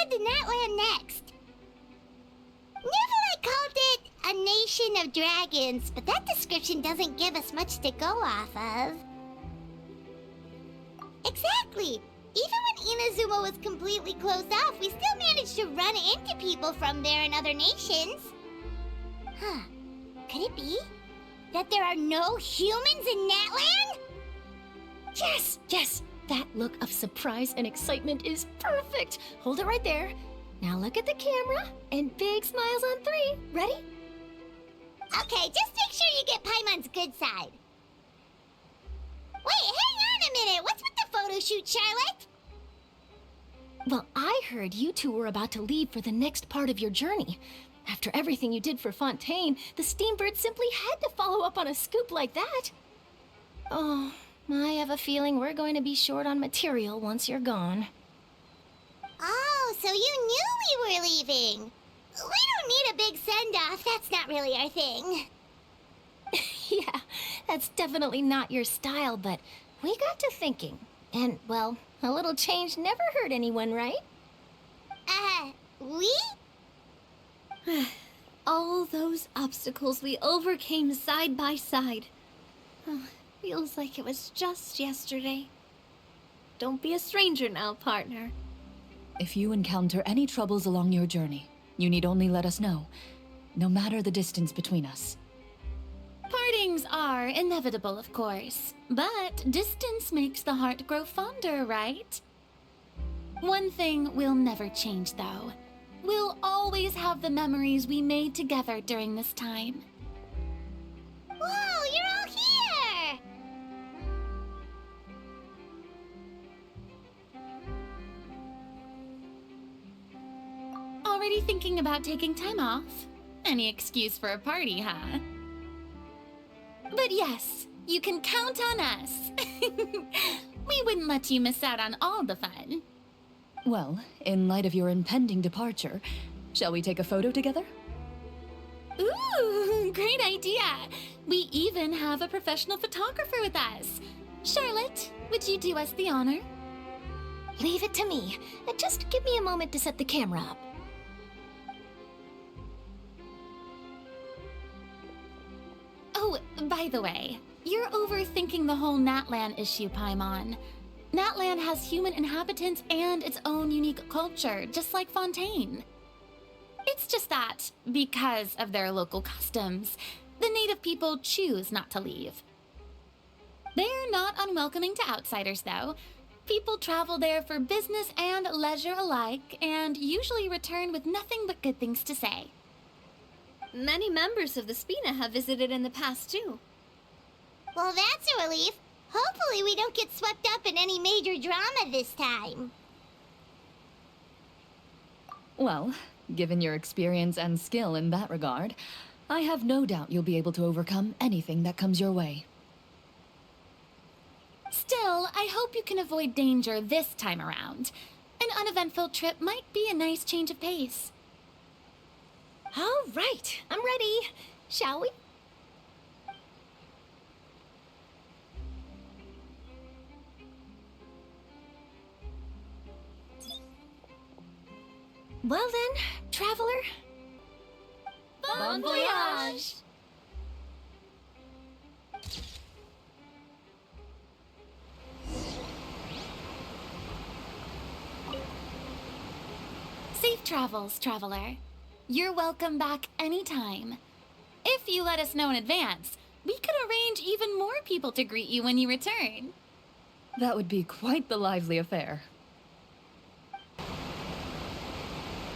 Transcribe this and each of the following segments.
head to Natland next. Neverland called it a nation of dragons, but that description doesn't give us much to go off of. Exactly. Even when Inazuma was completely closed off, we still managed to run into people from there in other nations. Huh. Could it be that there are no humans in Natland? Yes, yes! That look of surprise and excitement is perfect! Hold it right there. Now look at the camera, and big smiles on 3. Ready? Okay, just make sure you get Paimon's good side. Wait, hang on a minute! What's with the photo shoot, Charlotte? Well, I heard you two were about to leave for the next part of your journey. After everything you did for Fontaine, the Steambird simply had to follow up on a scoop like that. Oh, I have a feeling we're going to be short on material once you're gone. Oh, so you knew we were leaving. We don't need a big send-off. That's not really our thing. Yeah, that's definitely not your style, but we got to thinking. And, well, a little change never hurt anyone, right? We? All those obstacles we overcame side by side. Oh, feels like it was just yesterday. Don't be a stranger now, partner. If you encounter any troubles along your journey, you need only let us know, no matter the distance between us. Partings are inevitable, of course, but distance makes the heart grow fonder, right? One thing will never change, though. We'll always have the memories we made together during this time. Whoa, you're all here! Already thinking about taking time off? Any excuse for a party, huh? But yes, you can count on us. We wouldn't let you miss out on all the fun. Well, in light of your impending departure, shall we take a photo together? Ooh, great idea! We even have a professional photographer with us. Charlotte, would you do us the honor? Leave it to me. Just give me a moment to set the camera up. Oh, by the way, you're overthinking the whole Natland issue, Paimon. Natland has human inhabitants and its own unique culture, just like Fontaine. It's just that, because of their local customs, the native people choose not to leave. They're not unwelcoming to outsiders, though. People travel there for business and leisure alike, and usually return with nothing but good things to say. Many members of the Spina have visited in the past, too. Well, that's a relief. Hopefully we don't get swept up in any major drama this time. Well, given your experience and skill in that regard, I have no doubt you'll be able to overcome anything that comes your way. Still, I hope you can avoid danger this time around. An uneventful trip might be a nice change of pace. All right, I'm ready. Shall we? Well then, traveler. Bon voyage! Safe travels, traveler. You're welcome back anytime. If you let us know in advance, we could arrange even more people to greet you when you return. That would be quite the lively affair.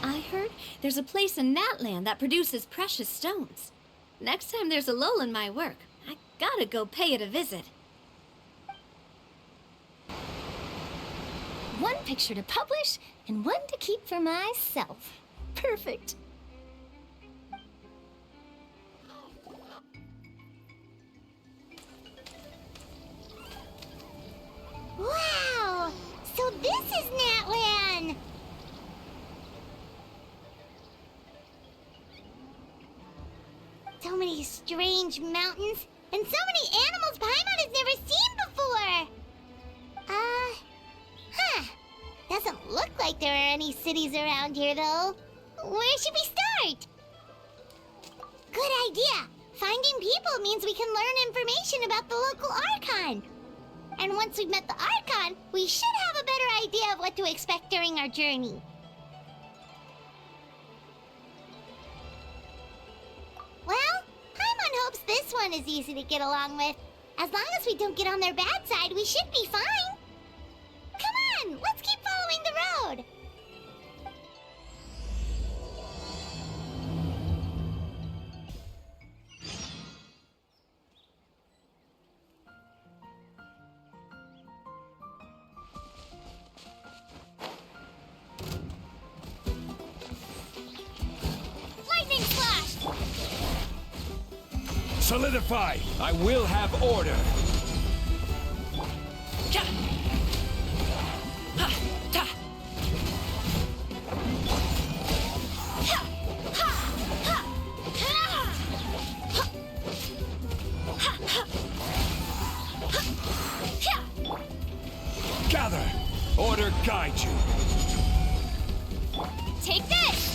I heard there's a place in Natland that produces precious stones. Next time there's a lull in my work, I gotta go pay it a visit. One picture to publish and one to keep for myself. Perfect. Wow! So this is Natland! So many strange mountains, and so many animals Paimon has never seen before! Huh. Doesn't look like there are any cities around here, though. Where should we start? Good idea. Finding people means we can learn information about the local Archon. And once we've met the Archon, we should have a better idea of what to expect during our journey. Well, Paimon hopes this one is easy to get along with. As long as we don't get on their bad side, we should be fine. Come on, let's keep following the road. Lightning slash! Solidify! I will have order! Gather! Order guide you! Take this!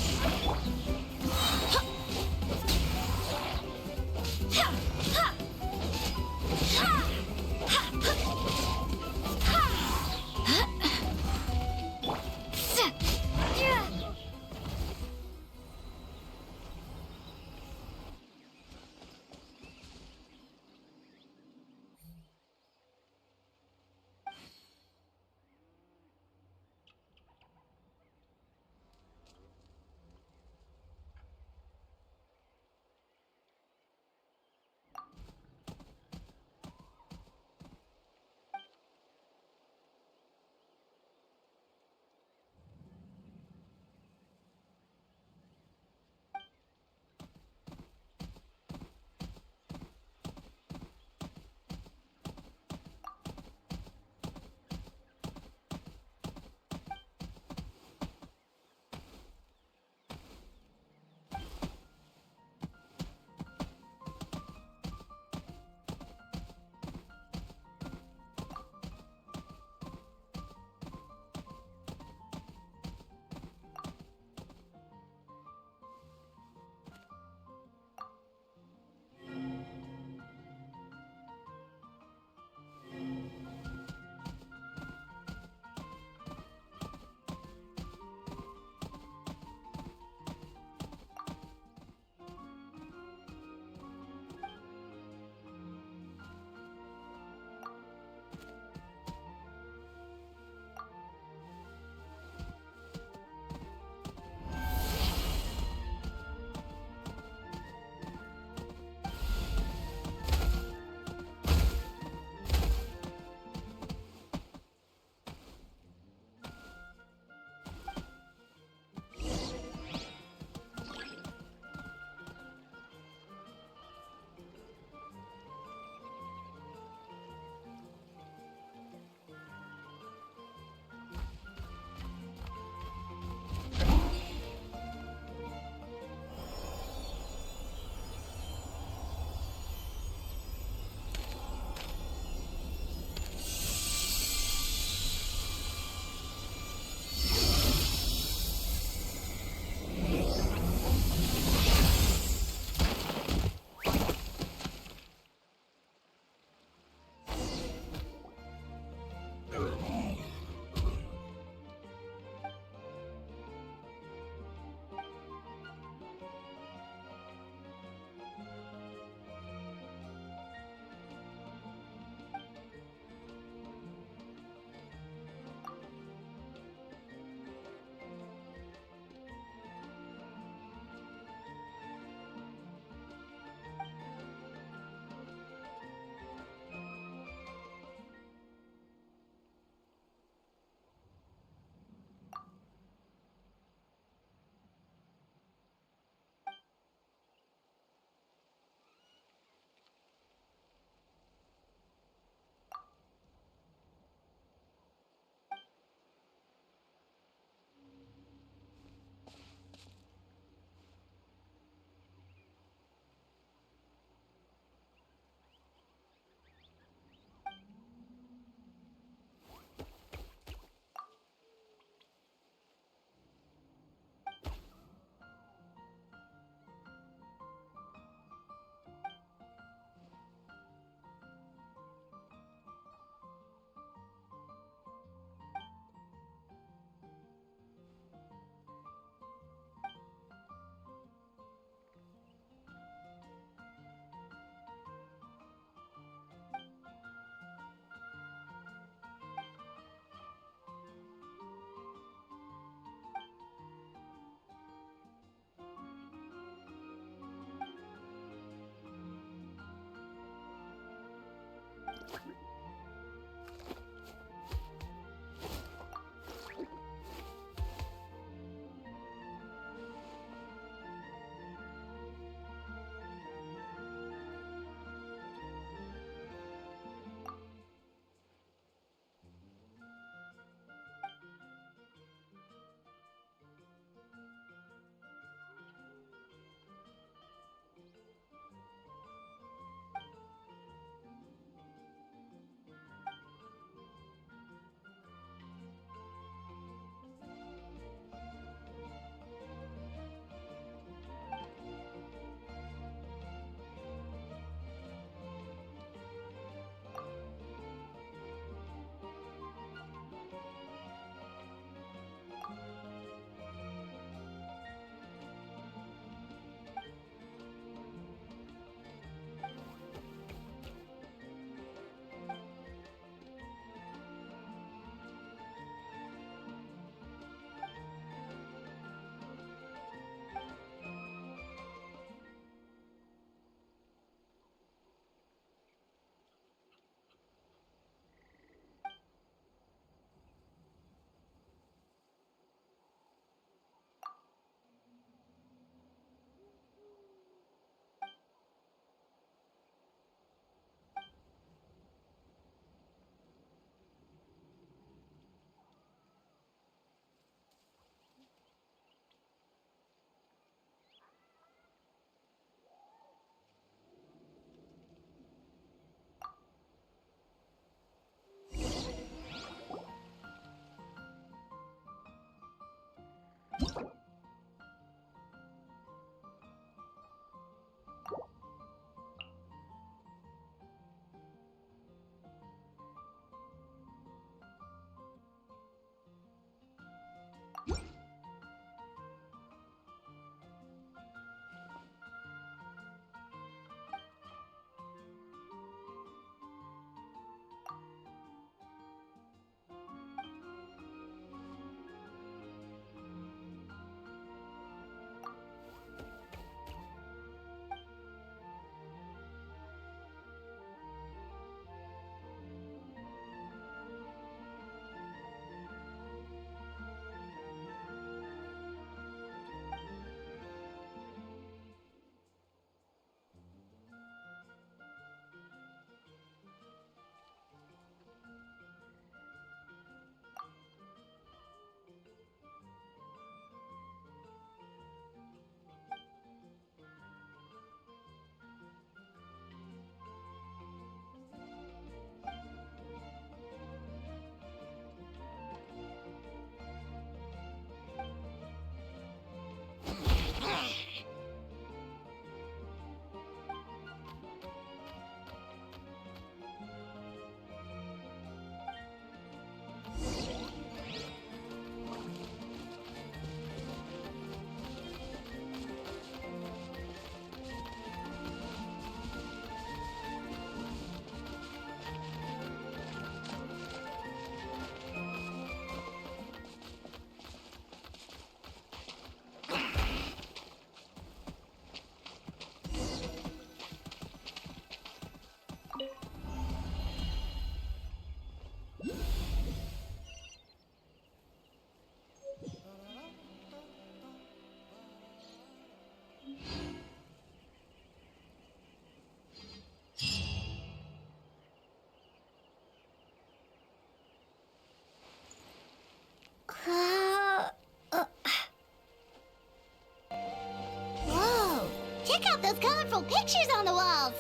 Check out those colorful pictures on the walls!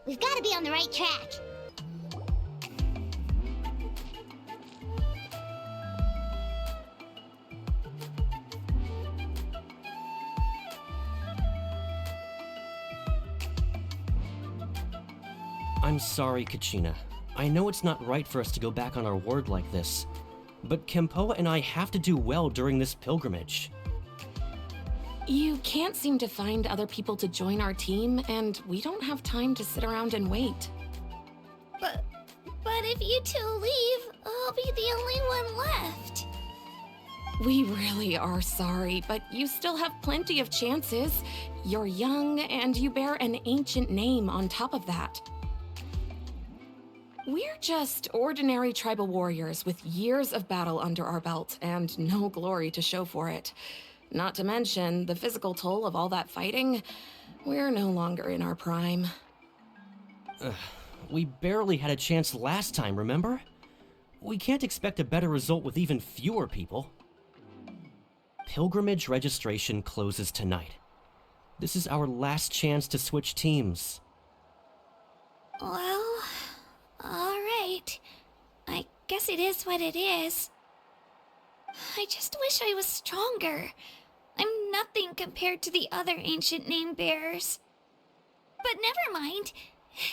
We've got to be on the right track. I'm sorry, Kachina. I know it's not right for us to go back on our word like this, but Kempoa and I have to do well during this pilgrimage. You can't seem to find other people to join our team, and we don't have time to sit around and wait. But if you two leave, I'll be the only one left. We really are sorry, but you still have plenty of chances. You're young, and you bear an ancient name on top of that. We're just ordinary tribal warriors with years of battle under our belt and no glory to show for it. Not to mention the physical toll of all that fighting. We're no longer in our prime. We barely had a chance last time, remember? We can't expect a better result with even fewer people. Pilgrimage registration closes tonight. This is our last chance to switch teams. Well, alright. I guess it is what it is. I just wish I was stronger. I'm nothing compared to the other ancient name bearers. But never mind.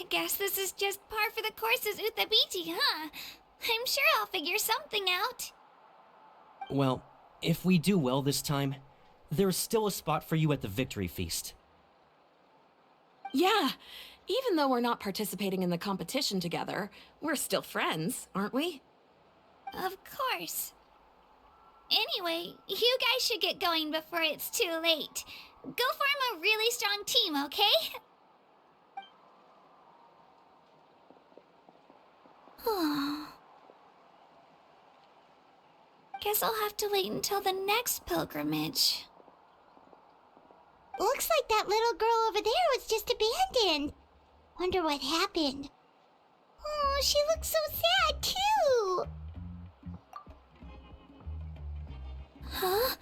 Guess this is just par for the course as Uthabiti, huh? I'm sure I'll figure something out. Well, if we do well this time, there's still a spot for you at the victory feast. Yeah, even though we're not participating in the competition together, we're still friends, aren't we? Of course. Anyway, you guys should get going before it's too late. Go form a really strong team, okay? Guess I'll have to wait until the next pilgrimage. Looks like that little girl over there was just abandoned. Wonder what happened. Oh, she looks so sad, too. Huh?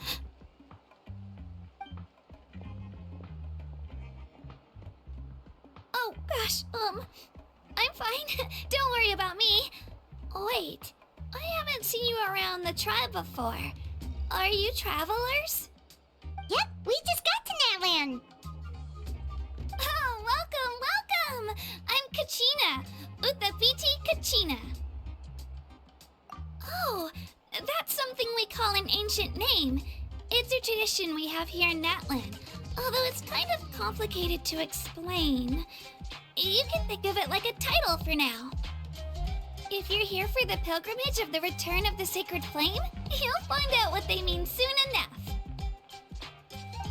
Oh, gosh, I'm fine. Don't worry about me. Wait, I haven't seen you around the tribe before. Are you travelers? Yep, we just got to Natland. Oh, welcome! I'm Kachina, Uthabiti Kachina. Oh, that's something we call an ancient name. It's a tradition we have here in Natland, although it's kind of complicated to explain. You can think of it like a title for now. If you're here for the pilgrimage of the return of the sacred flame, you'll find out what they mean soon enough.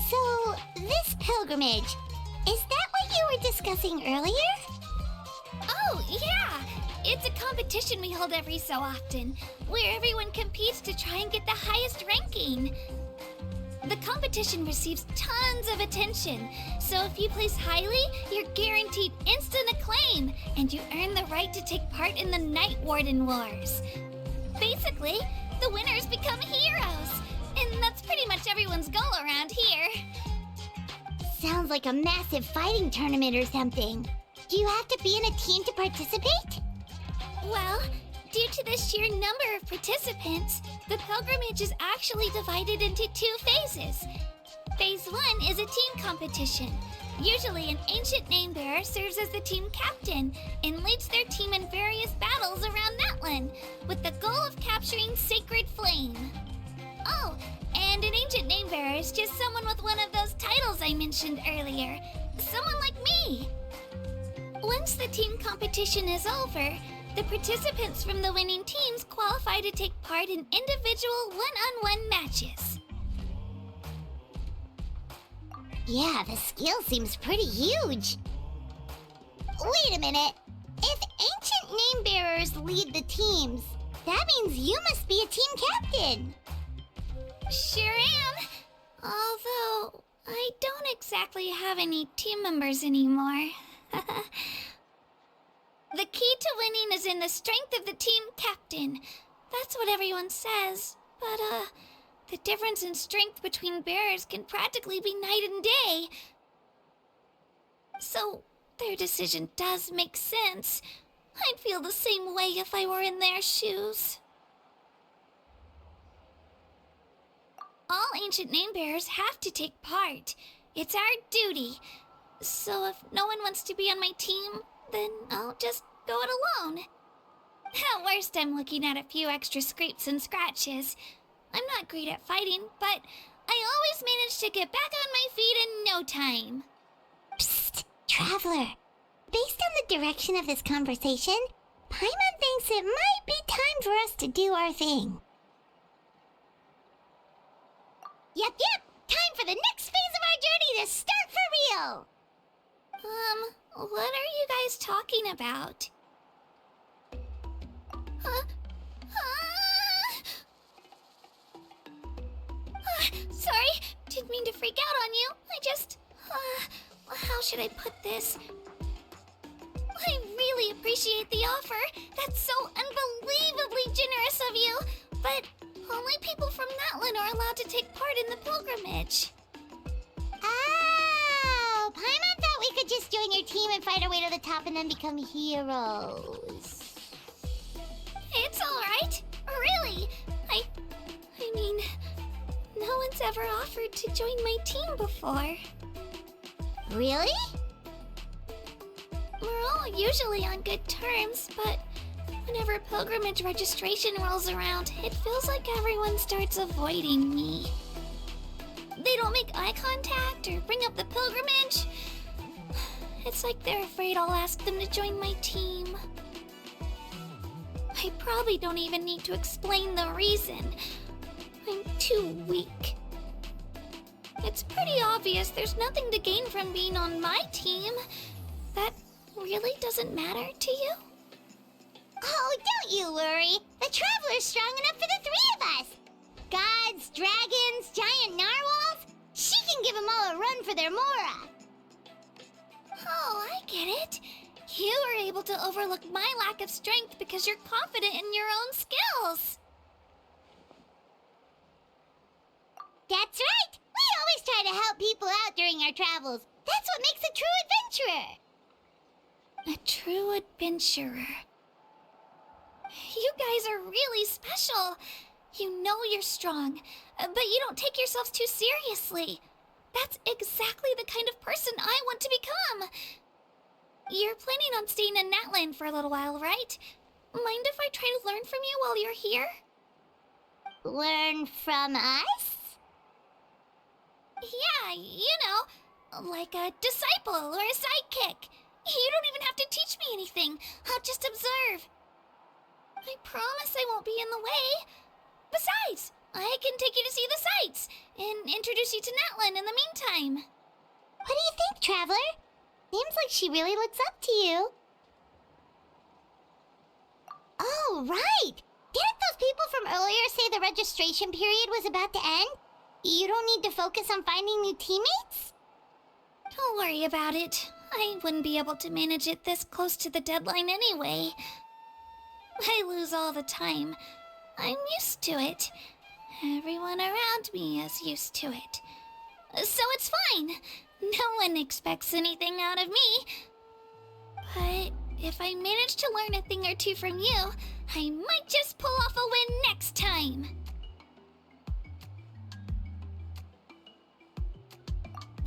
So, this pilgrimage, is that what you were discussing earlier? Oh, yeah! It's a competition we hold every so often, where everyone competes to try and get the highest ranking. The competition receives tons of attention, so if you place highly, you're guaranteed instant acclaim, and you earn the right to take part in the Night Warden Wars. Basically, the winners become heroes, and that's pretty much everyone's goal around here. Sounds like a massive fighting tournament or something. Do you have to be in a team to participate? Well, due to the sheer number of participants, the pilgrimage is actually divided into 2 phases. Phase 1 is a team competition. Usually an ancient name bearer serves as the team captain and leads their team in various battles around Natland, with the goal of capturing Sacred Flame. Oh, and an ancient name bearer is just someone with one of those titles I mentioned earlier. Someone like me. Once the team competition is over, the participants from the winning teams qualify to take part in individual one-on-one matches. Yeah, the skill seems pretty huge. Wait a minute. If ancient name bearers lead the teams, that means you must be a team captain. Sure am. Although, I don't exactly have any team members anymore. The key to winning is in the strength of the team captain. That's what everyone says. But, the difference in strength between bearers can practically be night and day. So, their decision does make sense. I'd feel the same way if I were in their shoes. All ancient name-bearers have to take part. It's our duty. So if no one wants to be on my team, then I'll just go it alone. At worst, I'm looking at a few extra scrapes and scratches. I'm not great at fighting, but I always manage to get back on my feet in no time. Psst, Traveler. Based on the direction of this conversation, Paimon thinks it might be time for us to do our thing. Yep. Time for the next phase of our journey to start for real! What are you guys talking about? Sorry, didn't mean to freak out on you. I just... how should I put this? I really appreciate the offer. That's so unbelievably generous of you. But only people from Natlan are allowed to take part in the pilgrimage. Oh, Paimon thought we could just join your team and fight our way to the top and then become heroes. It's alright. Really. I mean, no one's ever offered to join my team before. Really? We're all usually on good terms, but whenever pilgrimage registration rolls around, it feels like everyone starts avoiding me. They don't make eye contact or bring up the pilgrimage. It's like they're afraid I'll ask them to join my team. I probably don't even need to explain the reason. I'm too weak. It's pretty obvious there's nothing to gain from being on my team. That really doesn't matter to you? Oh, don't you worry. The Traveler's strong enough for the three of us. Gods, dragons, giant narwhals. She can give them all a run for their Mora. Oh, I get it. You were able to overlook my lack of strength because you're confident in your own skills. That's right. We always try to help people out during our travels. That's what makes a true adventurer. A true adventurer. You guys are really special. You know you're strong, but you don't take yourselves too seriously. That's exactly the kind of person I want to become. You're planning on staying in Natlan for a little while, right? Mind if I try to learn from you while you're here? Learn from us? Yeah, you know, like a disciple or a sidekick. You don't even have to teach me anything. I'll just observe. I promise I won't be in the way. Besides, I can take you to see the sights and introduce you to Natlan in the meantime. What do you think, Traveler? Seems like she really looks up to you. Oh, right! Didn't those people from earlier say the registration period was about to end? You don't need to focus on finding new teammates? Don't worry about it. I wouldn't be able to manage it this close to the deadline anyway. I lose all the time. I'm used to it. Everyone around me is used to it. So it's fine. No one expects anything out of me. But if I manage to learn a thing or two from you, I might just pull off a win next time.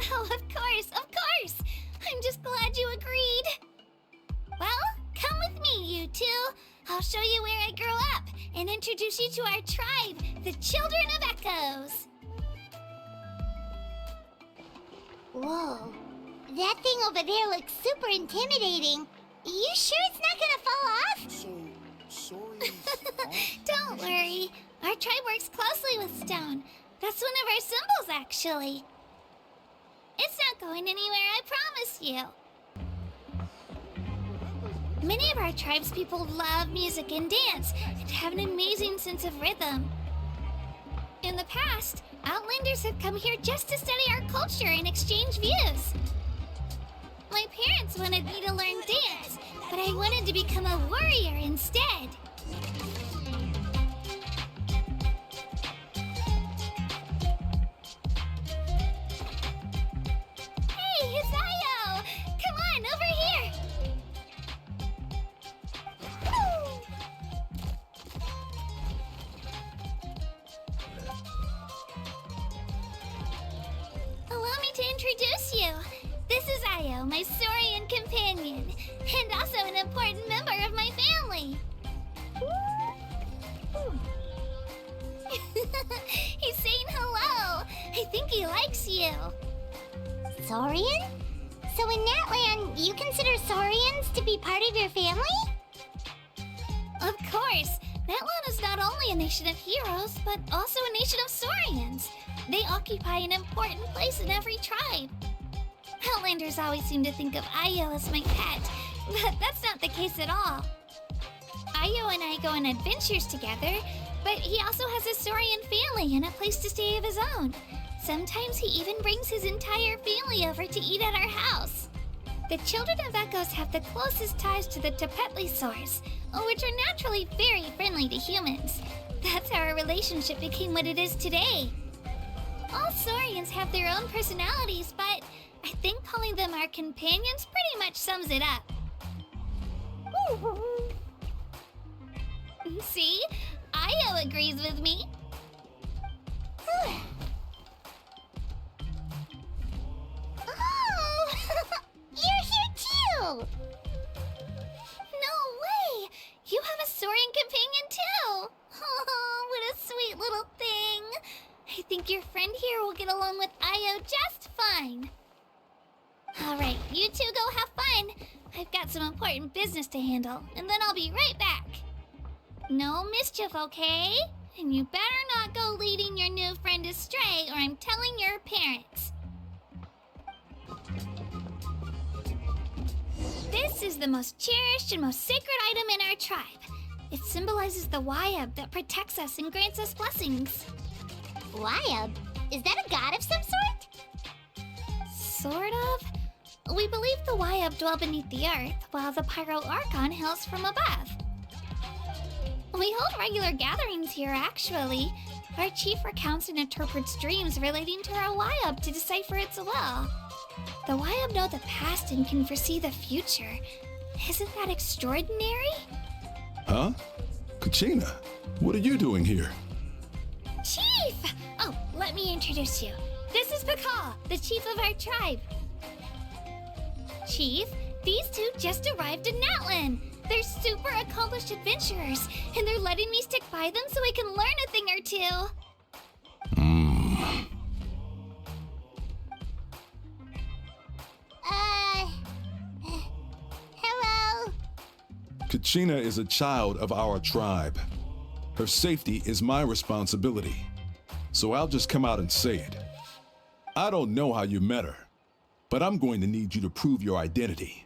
Oh, of course, of course! I'm just glad you agreed. Well, come with me, you two. I'll show you where I grew up and introduce you to our tribe, the Children of Echoes. Whoa. That thing over there looks super intimidating. You sure it's not gonna fall off? Sorry. Don't worry. Our tribe works closely with stone. That's one of our symbols, actually. It's not going anywhere, I promise you. Many of our tribespeople love music and dance and have an amazing sense of rhythm. In the past, Outlanders have come here just to study our culture and exchange views. My parents wanted me to learn dance, but I wanted to become a warrior instead. Hey, Hisayo! introduce you. This is Io, my Saurian companion, and also an important member of my family. He's saying hello. I think he likes you. Saurian? So in Natland, you consider Saurians to be part of your family? Of course. Natland is not only a nation of heroes, but also a nation of Saurians. They occupy an important place in every tribe. Outlanders always seem to think of Io as my pet, but that's not the case at all. Io and I go on adventures together, but he also has a Saurian family and a place to stay of his own. Sometimes he even brings his entire family over to eat at our house. The children of Echoes have the closest ties to the Tepetlisaurs, which are naturally very friendly to humans. That's how our relationship became what it is today. All Saurians have their own personalities, but I think calling them our companions pretty much sums it up. See? Io agrees with me. Oh! You're here too! No way! You have a Saurian companion too! Oh, what a sweet little thing! I think your friend here will get along with Io just fine. Alright, you two go have fun. I've got some important business to handle, and then I'll be right back. No mischief, okay? And you better not go leading your new friend astray, or I'm telling your parents. This is the most cherished and most sacred item in our tribe. It symbolizes the Wyab that protects us and grants us blessings. Wyab? Is that a god of some sort? Sort of. We believe the Wyab dwell beneath the earth, while the Pyro Archon hails from above. We hold regular gatherings here, actually. Our chief recounts and interprets dreams relating to our Wyab to decipher its will. The Wyab know the past and can foresee the future. Isn't that extraordinary? Huh? Kachina, what are you doing here? Chief! Oh, let me introduce you. This is Pakal, the chief of our tribe. Chief, these two just arrived in Natlan. They're super accomplished adventurers, and they're letting me stick by them so I can learn a thing or two. Hello? Kachina is a child of our tribe. Her safety is my responsibility. So I'll just come out and say it. I don't know how you met her, but I'm going to need you to prove your identity.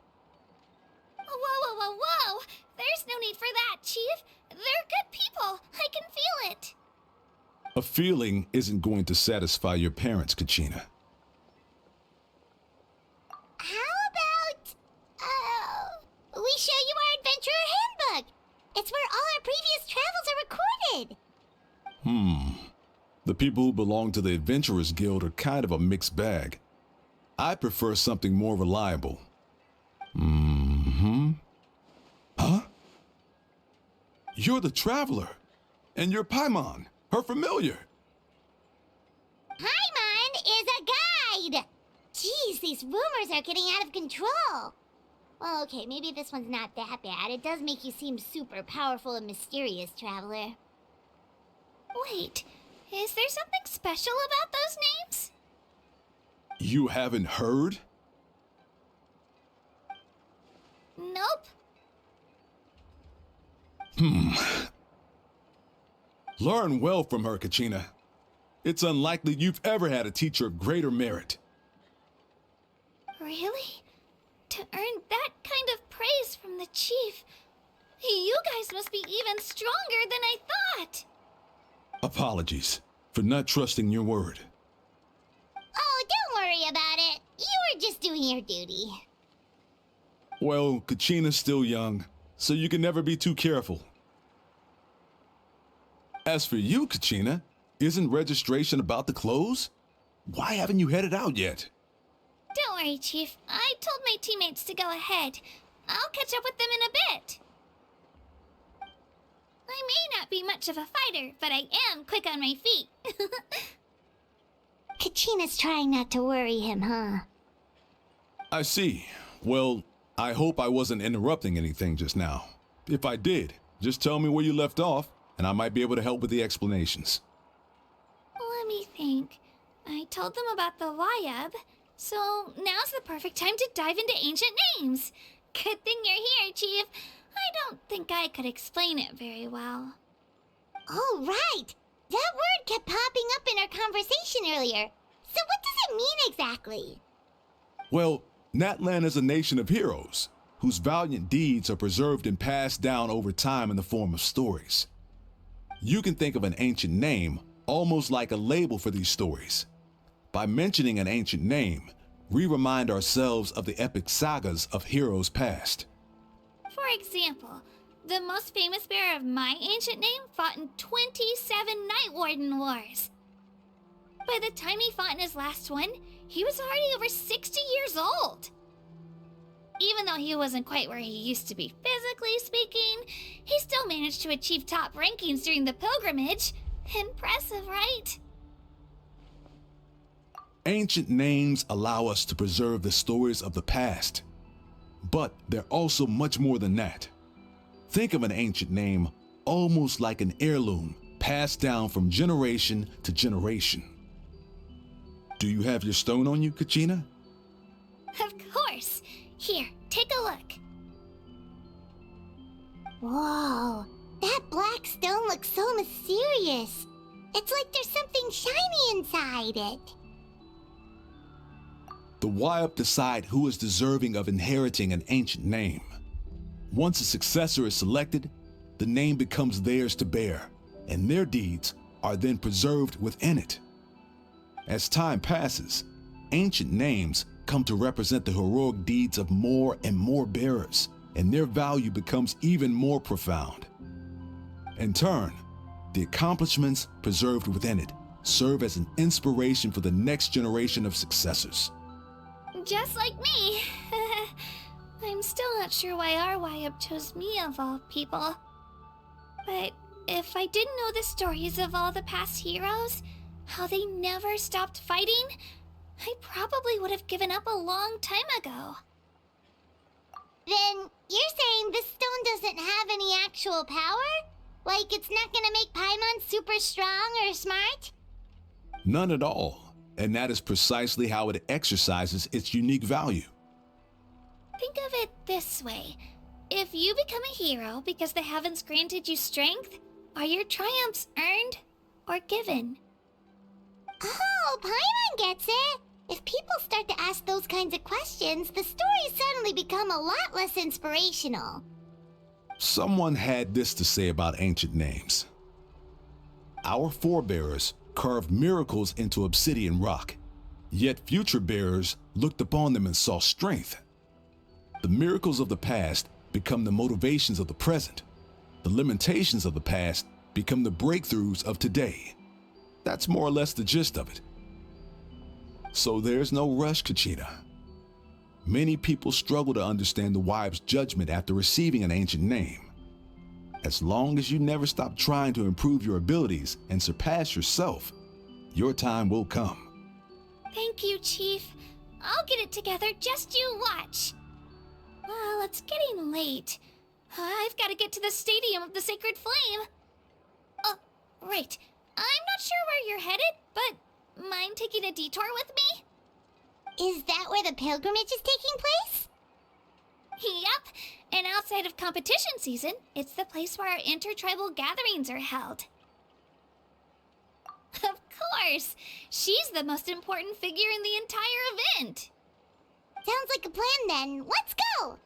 Whoa. There's no need for that, Chief. They're good people. I can feel it. A feeling isn't going to satisfy your parents, Kachina. How about, we show you our adventurer handbook? It's where all our previous travels are recorded. The people who belong to the Adventurers Guild are kind of a mixed bag. I prefer something more reliable. Huh? You're the Traveler, and you're Paimon, her familiar. Paimon is a guide! Jeez, these rumors are getting out of control. Well, okay, maybe this one's not that bad. It does make you seem super powerful and mysterious, Traveler. Wait, is there something special about those names? You haven't heard? Nope. Learn well from her, Kachina. It's unlikely you've ever had a teacher of greater merit. Really? To earn that kind of praise from the chief, you guys must be even stronger than I thought. Apologies for not trusting your word. Oh, don't worry about it. You were just doing your duty. Well, Kachina's still young, so you can never be too careful. As for you, Kachina, isn't registration about to close? Why haven't you headed out yet? Don't worry, Chief. I told my teammates to go ahead. I'll catch up with them in a bit. I may not be much of a fighter, but I am quick on my feet. Kachina's trying not to worry him, huh? I see. Well, I hope I wasn't interrupting anything just now. If I did, just tell me where you left off, and I might be able to help with the explanations. Let me think. I told them about the Wayab, so now's the perfect time to dive into ancient names. Good thing you're here, Chief. I don't think I could explain it very well. Oh, right! That word kept popping up in our conversation earlier. So what does it mean exactly? Well, Natlan is a nation of heroes, whose valiant deeds are preserved and passed down over time in the form of stories. You can think of an ancient name almost like a label for these stories. By mentioning an ancient name, we remind ourselves of the epic sagas of heroes past. For example, the most famous bearer of my ancient name fought in 27 Night Warden Wars. By the time he fought in his last one, he was already over 60 years old. Even though he wasn't quite where he used to be physically speaking, he still managed to achieve top rankings during the pilgrimage. Impressive, right? Ancient names allow us to preserve the stories of the past, but they're also much more than that. Think of an ancient name almost like an heirloom passed down from generation to generation. Do you have your stone on you, Kachina? Of course. Here, take a look. Whoa, that black stone looks so mysterious. It's like there's something shiny inside it. The Wayab decide who is deserving of inheriting an ancient name. Once a successor is selected, the name becomes theirs to bear, and their deeds are then preserved within it. As time passes, ancient names come to represent the heroic deeds of more and more bearers, and their value becomes even more profound. In turn, the accomplishments preserved within it serve as an inspiration for the next generation of successors. Just like me. I'm still not sure why our Wayab chose me of all people. But if I didn't know the stories of all the past heroes, how they never stopped fighting, I probably would have given up a long time ago. Then you're saying this stone doesn't have any actual power? Like it's not gonna make Paimon super strong or smart? None at all, and that is precisely how it exercises its unique value. Think of it this way. If you become a hero because the heavens granted you strength, are your triumphs earned or given? Oh, Paimon gets it! If people start to ask those kinds of questions, the stories suddenly become a lot less inspirational. Someone had this to say about ancient names. Our forebears carved miracles into obsidian rock, yet future bearers looked upon them and saw strength. The miracles of the past become the motivations of the present. The limitations of the past become the breakthroughs of today. That's more or less the gist of it. So there's no rush, Kachina. Many people struggle to understand the Wayab's judgment after receiving an ancient name. As long as you never stop trying to improve your abilities and surpass yourself, your time will come. Thank you, Chief. I'll get it together, just you watch. Well, it's getting late. I've got to get to the Stadium of the Sacred Flame. Oh, right. I'm not sure where you're headed, but mind taking a detour with me? Is that where the pilgrimage is taking place? Yep, and outside of competition season, it's the place where our intertribal gatherings are held. Of course! She's the most important figure in the entire event! Sounds like a plan then. Let's go!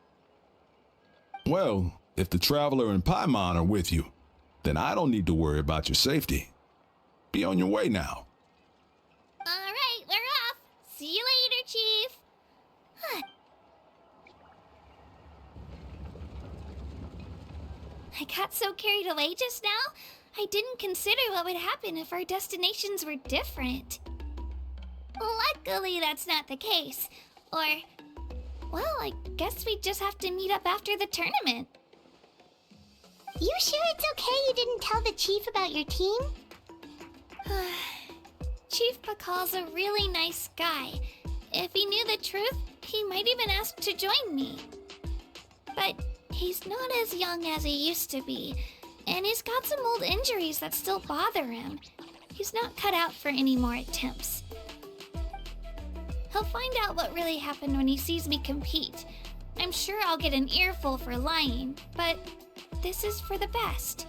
Well, if the Traveler and Paimon are with you, then I don't need to worry about your safety. Be on your way now. Alright, we're off! See you later, Chief! Huh. I got so carried away just now, I didn't consider what would happen if our destinations were different. Luckily, that's not the case. Or, well, I guess we just have to meet up after the tournament. You sure it's okay you didn't tell the chief about your team? Chief Pakal's a really nice guy. If he knew the truth, he might even ask to join me. But he's not as young as he used to be, and he's got some old injuries that still bother him. He's not cut out for any more attempts. He'll find out what really happened when he sees me compete. I'm sure I'll get an earful for lying, but this is for the best.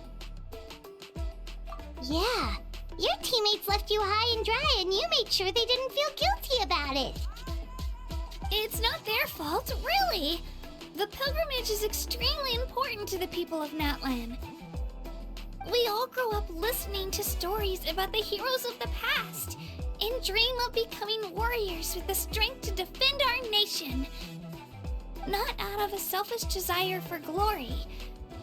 Yeah, your teammates left you high and dry and you made sure they didn't feel guilty about it. It's not their fault, really. The pilgrimage is extremely important to the people of Natlan. We all grow up listening to stories about the heroes of the past and dream of becoming warriors with the strength to defend our nation. Not out of a selfish desire for glory,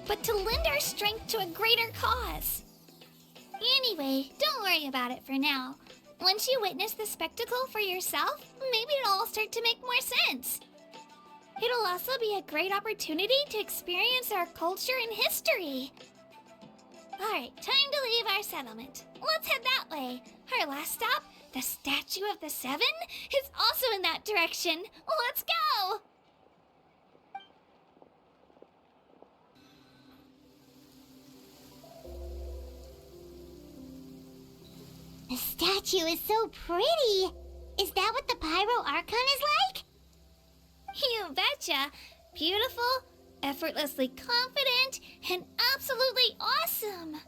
but to lend our strength to a greater cause. Anyway, don't worry about it for now. Once you witness the spectacle for yourself, maybe it'll all start to make more sense. It'll also be a great opportunity to experience our culture and history. Alright, time to leave our settlement. Let's head that way. Our last stop, the Statue of the Seven, is also in that direction. Let's go! The statue is so pretty. Is that what the Pyro Archon is like? You betcha. Beautiful, effortlessly confident, and absolutely awesome.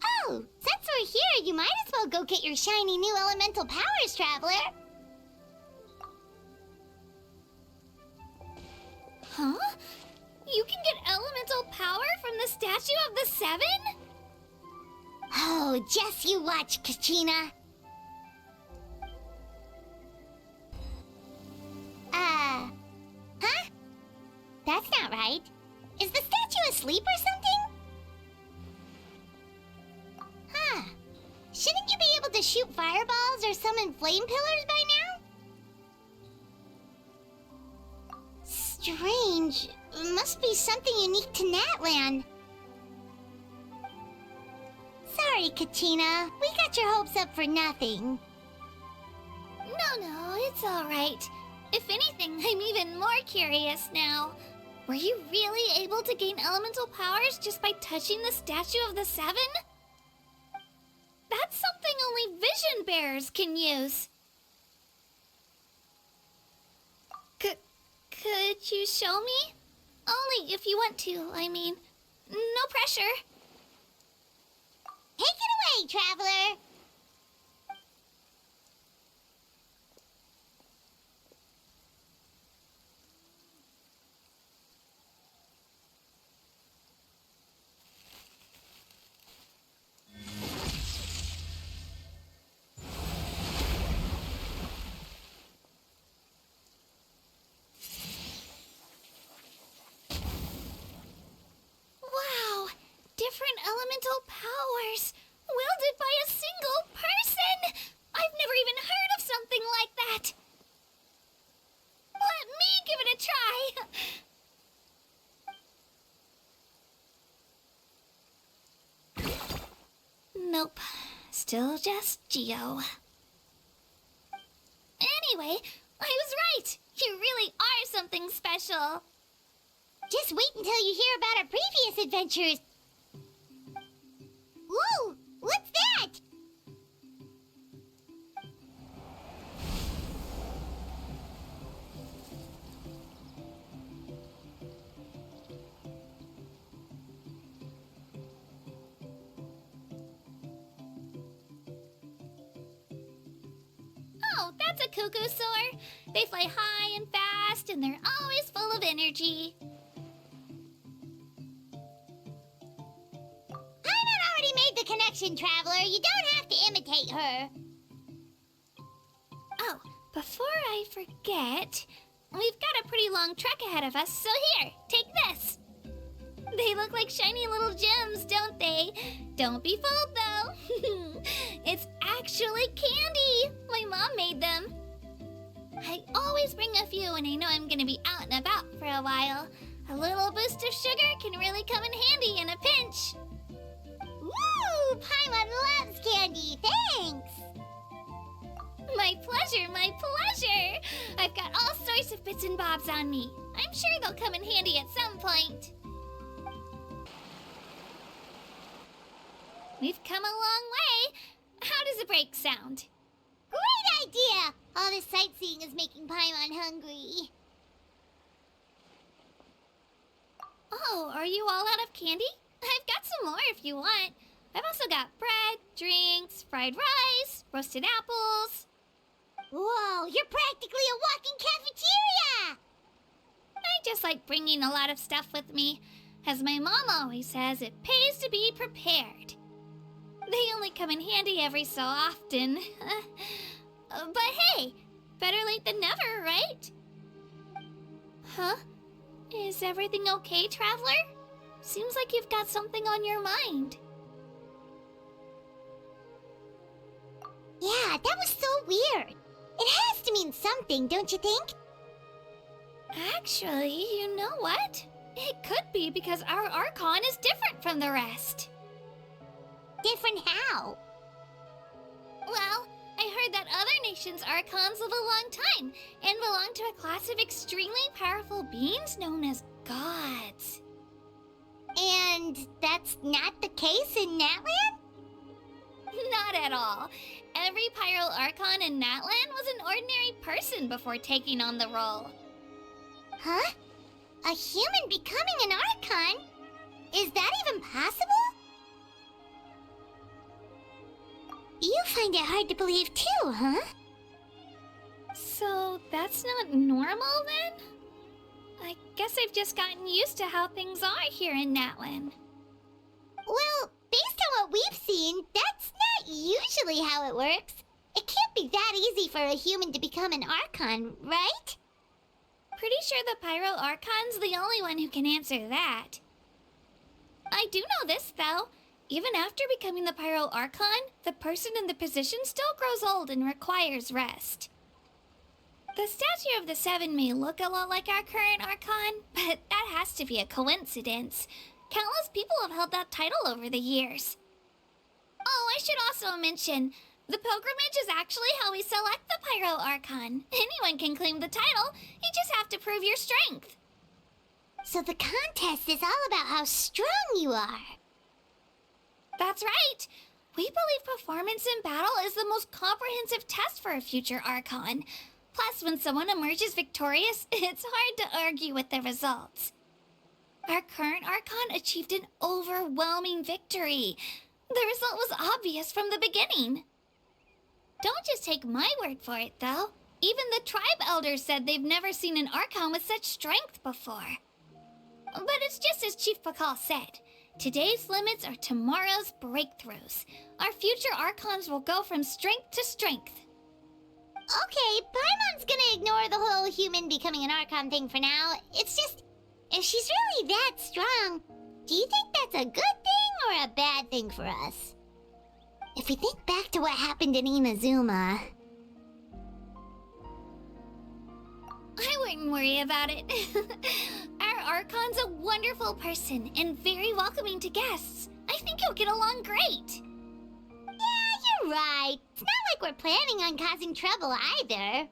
Oh, since we're here, you might as well go get your shiny new elemental powers, Traveler. Huh? You can get elemental power from the Statue of the Seven? Oh, just you watch, Kachina. Huh? That's not right. Is the statue asleep or something? Huh. Shouldn't you be able to shoot fireballs or summon flame pillars by now? Strange. Must be something unique to Natlan. Sorry, Kachina. We got your hopes up for nothing. No, it's all right. If anything, I'm even more curious now. Were you really able to gain elemental powers just by touching the Statue of the Seven? That's something only vision bearers can use. Could you show me? Only if you want to, I mean. No pressure. Take it away, Traveler! Wow! Different elemental powers! Wielded by a single person! I've never even heard of something like that! Let me give it a try! Nope. Still just Geo. Anyway, I was right! You really are something special! Just wait until you hear about our previous adventures. Whoa! What's that? Oh, that's a cuckoo soar. They fly high and fast, and they're always full of energy. Paimon already made the connection, Traveler. You don't have to imitate her. Oh, before I forget, we've got a pretty long trek ahead of us, so here, take this. They look like shiny little gems, don't they? Don't be fooled, though. It's actually candy. My mom made them. I always bring a few when I know I'm gonna be out and about for a while. A little boost of sugar can really come in handy in a pinch. Woo! Paimon loves candy. Thanks! years of bits and bobs on me. I'm sure they'll come in handy at some point. We've come a long way. How does a break sound? Great idea! All this sightseeing is making Paimon hungry. Oh, are you all out of candy? I've got some more if you want. I've also got bread, drinks, fried rice, roasted apples. Whoa, you're practically a walking cafeteria! I just like bringing a lot of stuff with me. As my mom always says, it pays to be prepared. They only come in handy every so often. But hey, better late than never, right? Huh? Is everything okay, Traveler? Seems like you've got something on your mind. Yeah, that was so weird. It has to mean something, don't you think? Actually, you know what? It could be because our Archon is different from the rest. Different how? Well, I heard that other nations' Archons live a long time and belong to a class of extremely powerful beings known as gods. And that's not the case in Natlan? Not at all. Every Pyro Archon in Natlan was an ordinary person before taking on the role. Huh? A human becoming an Archon? Is that even possible? You find it hard to believe too, huh? So that's not normal then? I guess I've just gotten used to how things are here in Natlan. Well, based on what we've seen, that's not usually how it works. It can't be that easy for a human to become an Archon, right? Pretty sure the Pyro Archon's the only one who can answer that. I do know this, though. Even after becoming the Pyro Archon, the person in the position still grows old and requires rest. The statue of the Seven may look a lot like our current Archon, but that has to be a coincidence. Countless people have held that title over the years. Oh, I should also mention, the pilgrimage is actually how we select the Pyro Archon. Anyone can claim the title, you just have to prove your strength. So the contest is all about how strong you are. That's right. We believe performance in battle is the most comprehensive test for a future Archon. Plus, when someone emerges victorious, it's hard to argue with the results. Our current Archon achieved an overwhelming victory. The result was obvious from the beginning. Don't just take my word for it, though. Even the tribe elders said they've never seen an Archon with such strength before. But it's just as Chief Pakal said. Today's limits are tomorrow's breakthroughs. Our future Archons will go from strength to strength. Okay, Paimon's gonna ignore the whole human becoming an Archon thing for now. It's just, if she's really that strong, do you think that's a good thing or a bad thing for us? If we think back to what happened in Inazuma... I wouldn't worry about it. Our Archon's a wonderful person and very welcoming to guests. I think you'll get along great. Yeah, you're right. It's not like we're planning on causing trouble either.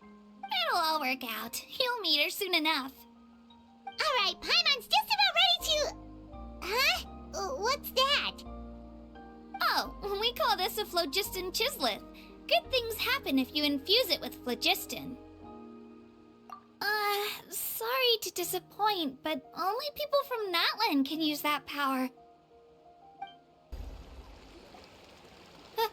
It'll all work out. You'll meet her soon enough. All right, Paimon's just about ready to... Huh? What's that? Oh, we call this a phlogiston chisleth. Good things happen if you infuse it with phlogiston. Sorry to disappoint, but only people from Natlan can use that power. Huh?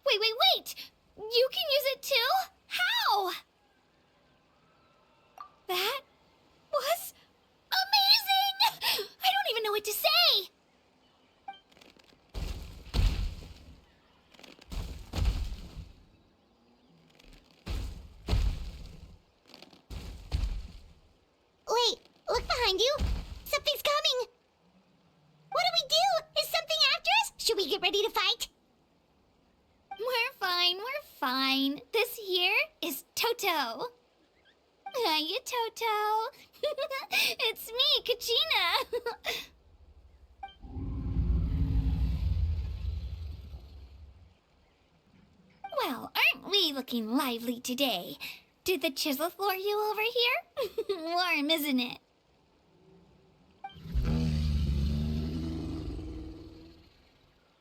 Wait! You can use it too? How? That was amazing! I don't even know what to say! Wait, look behind you. Something's coming. What do we do? Is something after us? Should we get ready to fight? We're fine. This here is Toto. Hiya, Toto. It's me, Kachina. Well, aren't we looking lively today? Did the chisel lure you over here? Warm, isn't it?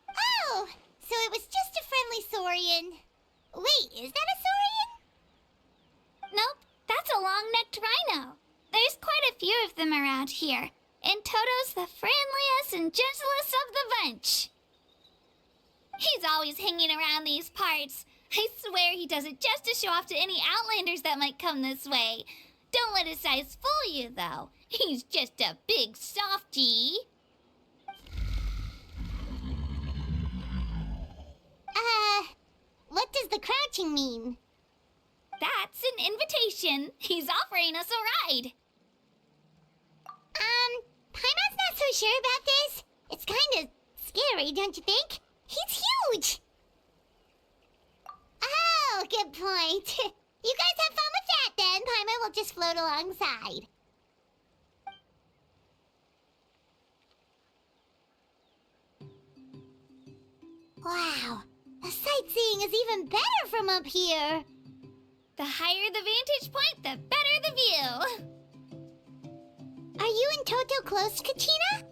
Oh, so it was just a friendly saurian. Wait, is that a saurian? Nope, that's a long-necked rhino. There's quite a few of them around here, and Toto's the friendliest and gentlest of the bunch. He's always hanging around these parts. I swear he does it just to show off to any outlanders that might come this way. Don't let his size fool you, though. He's just a big softie. What does the crouching mean? That's an invitation. He's offering us a ride. Paimon's not so sure about this. It's kind of scary, don't you think? He's huge! Oh, good point. You guys have fun with that then. Paimon will just float alongside. Wow, the sightseeing is even better from up here. The higher the vantage point, the better the view. Are you and Toto close, Kachina?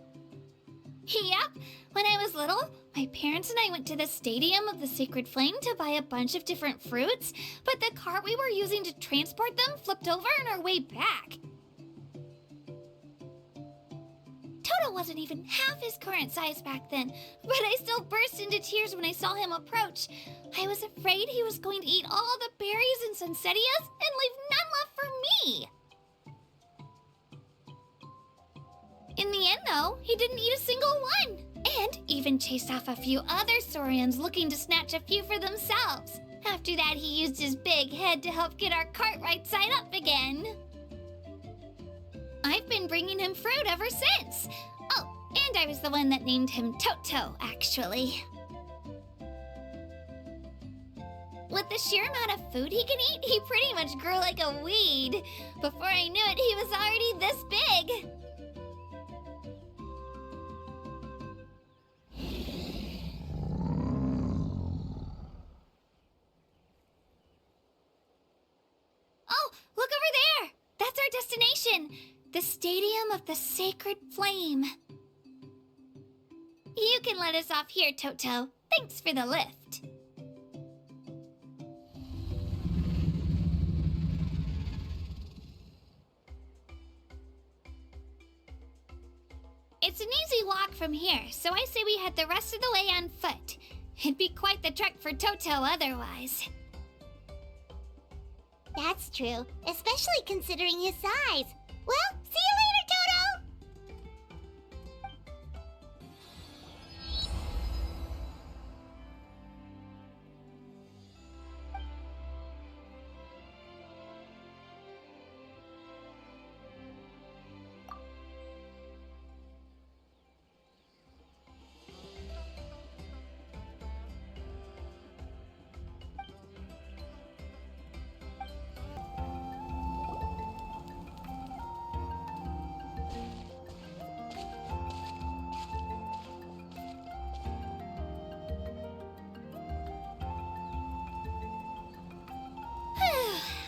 Yep. When I was little, my parents and I went to the Stadium of the Sacred Flame to buy a bunch of different fruits, but the cart we were using to transport them flipped over on our way back. Toto wasn't even half his current size back then, but I still burst into tears when I saw him approach. I was afraid he was going to eat all the berries and sunsettias and leave none left for me. In the end, though, he didn't eat a single one, and even chased off a few other saurians looking to snatch a few for themselves. After that, he used his big head to help get our cart right side up again. I've been bringing him fruit ever since. Oh, and I was the one that named him Toto, actually. With the sheer amount of food he can eat, he pretty much grew like a weed. Before I knew it, he was already this big. Oh, look over there! That's our destination! The Stadium of the Sacred Flame. You can let us off here, Toto. Thanks for the lift. It's an easy walk from here, so I say we head the rest of the way on foot. It'd be quite the trek for Toto otherwise. That's true, especially considering his size. Well, see you later, Toto!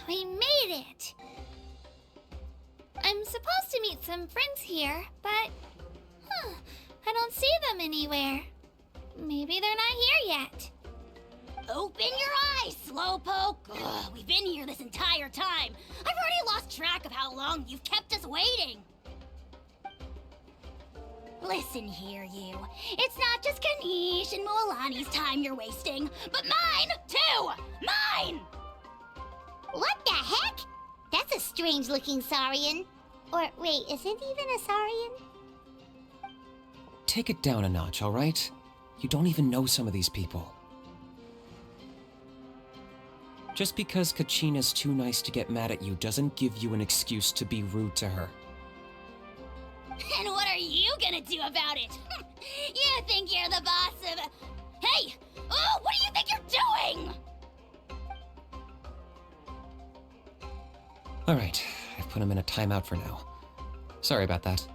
We made it! I'm supposed to meet some friends here, but... I don't see them anywhere. Maybe they're not here yet. Open your eyes, Slowpoke! Ugh, we've been here this entire time. I've already lost track of how long you've kept us waiting. Listen here, you. It's not just Kanish and Moalani's time you're wasting, but mine, too! Mine! What the heck? That's a strange-looking saurian. Or, wait, is it even a saurian? Take it down a notch, all right? You don't even know some of these people. Just because Kachina's too nice to get mad at you doesn't give you an excuse to be rude to her. And what are you gonna do about it? You think you're the boss of... Hey! Oh, what do you think you're doing? All right, I've put him in a timeout for now. Sorry about that.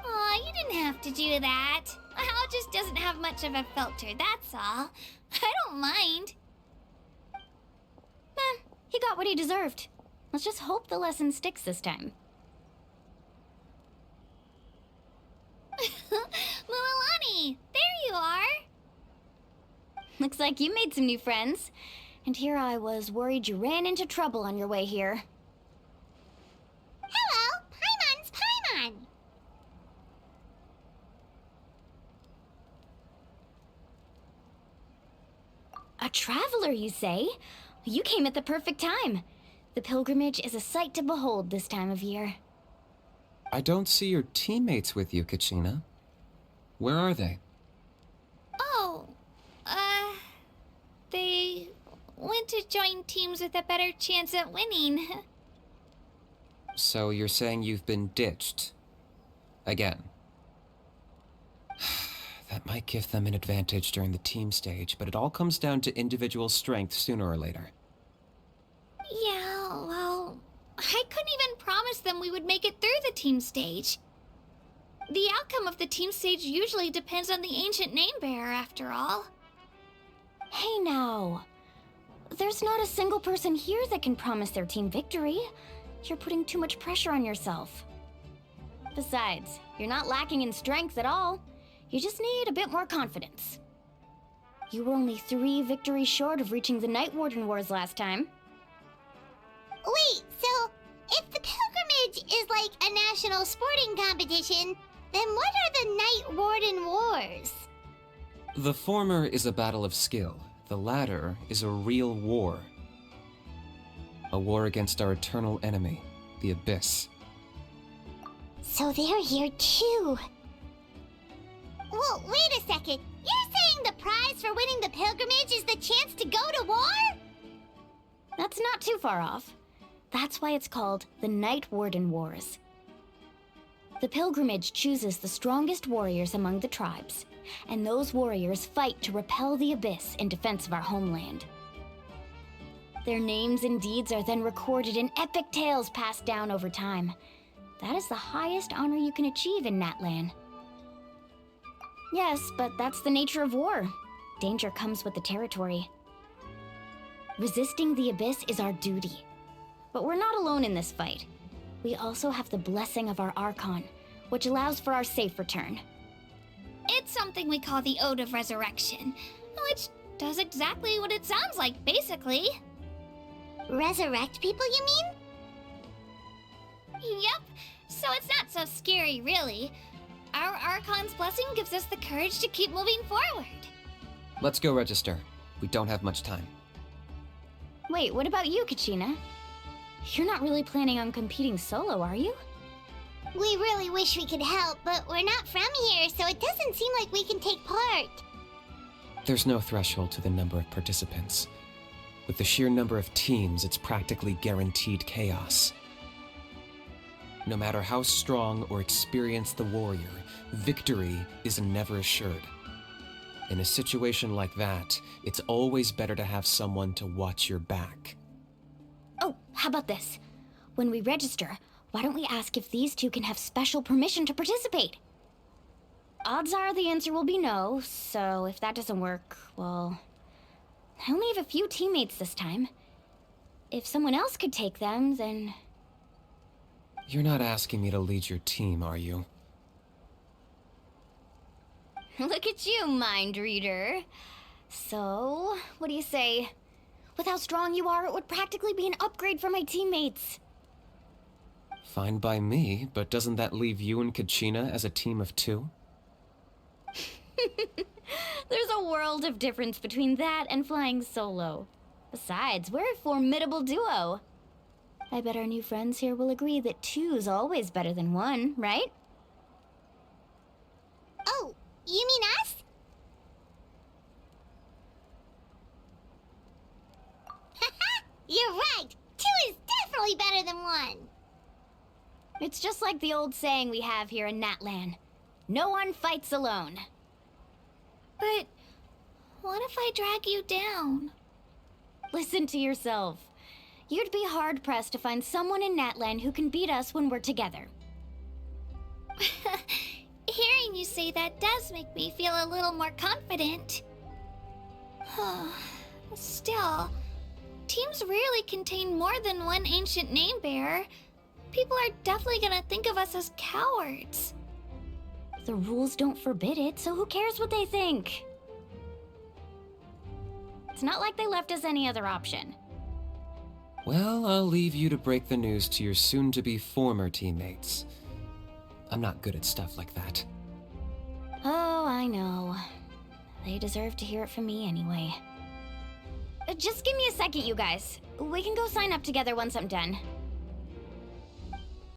Aw, you didn't have to do that. Hal just doesn't have much of a filter, that's all. I don't mind. He got what he deserved. Let's just hope the lesson sticks this time. Mualani, there you are. Looks like you made some new friends. And here I was worried you ran into trouble on your way here. Hello, Paimon's Paimon. A traveler, you say? You came at the perfect time. The pilgrimage is a sight to behold this time of year. I don't see your teammates with you, Kachina. Where are they? Oh, they went to join teams with a better chance at winning. So you're saying you've been ditched? Again. That might give them an advantage during the team stage, but it all comes down to individual strength sooner or later. Yeah, well, I couldn't even promise them we would make it through the team stage. The outcome of the team stage usually depends on the ancient name bearer, after all. Hey now. There's not a single person here that can promise their team victory. You're putting too much pressure on yourself. Besides, you're not lacking in strength at all. You just need a bit more confidence. You were only 3 victories short of reaching the Night Warden Wars last time. Wait, so if the pilgrimage is like a national sporting competition, then what are the Night Warden Wars? The former is a battle of skill. The latter is a real war. A war against our eternal enemy, the Abyss. So they're here too. Well, wait a second. You're saying the prize for winning the pilgrimage is the chance to go to war? That's not too far off. That's why it's called the Night Warden Wars. The pilgrimage chooses the strongest warriors among the tribes, and those warriors fight to repel the Abyss in defense of our homeland. Their names and deeds are then recorded in epic tales passed down over time. That is the highest honor you can achieve in Natlan. Yes, but that's the nature of war. Danger comes with the territory. Resisting the Abyss is our duty. But we're not alone in this fight. We also have the blessing of our Archon, which allows for our safe return. It's something we call the Ode of Resurrection, which does exactly what it sounds like, basically. Resurrect people, you mean? Yep, so it's not so scary, really. Our Archon's blessing gives us the courage to keep moving forward. Let's go register. We don't have much time. Wait, what about you, Kachina? You're not really planning on competing solo, are you? We really wish we could help, but we're not from here, so it doesn't seem like we can take part. There's no threshold to the number of participants. With the sheer number of teams, it's practically guaranteed chaos. No matter how strong or experienced the warrior, victory is never assured. In a situation like that, it's always better to have someone to watch your back. Oh, how about this? When we register, why don't we ask if these two can have special permission to participate? Odds are the answer will be no, so if that doesn't work, well... I only have a few teammates this time. If someone else could take them, then... You're not asking me to lead your team, are you? Look at you, mind reader. So, what do you say? With how strong you are, it would practically be an upgrade for my teammates. Fine by me, but doesn't that leave you and Kachina as a team of 2? There's a world of difference between that and flying solo. Besides, we're a formidable duo. I bet our new friends here will agree that 2's always better than 1, right? Oh, you mean us? Haha, you're right. 2 is definitely better than 1. It's just like the old saying we have here in Natlan. No one fights alone. But what if I drag you down? Listen to yourself. You'd be hard-pressed to find someone in Natlan who can beat us when we're together. Hearing you say that does make me feel a little more confident. Still, teams rarely contain more than one ancient name bearer. People are definitely gonna think of us as cowards. The rules don't forbid it, so who cares what they think? It's not like they left us any other option. Well, I'll leave you to break the news to your soon-to-be former teammates. I'm not good at stuff like that. Oh, I know. They deserve to hear it from me anyway. Just give me a second, you guys. We can go sign up together once I'm done.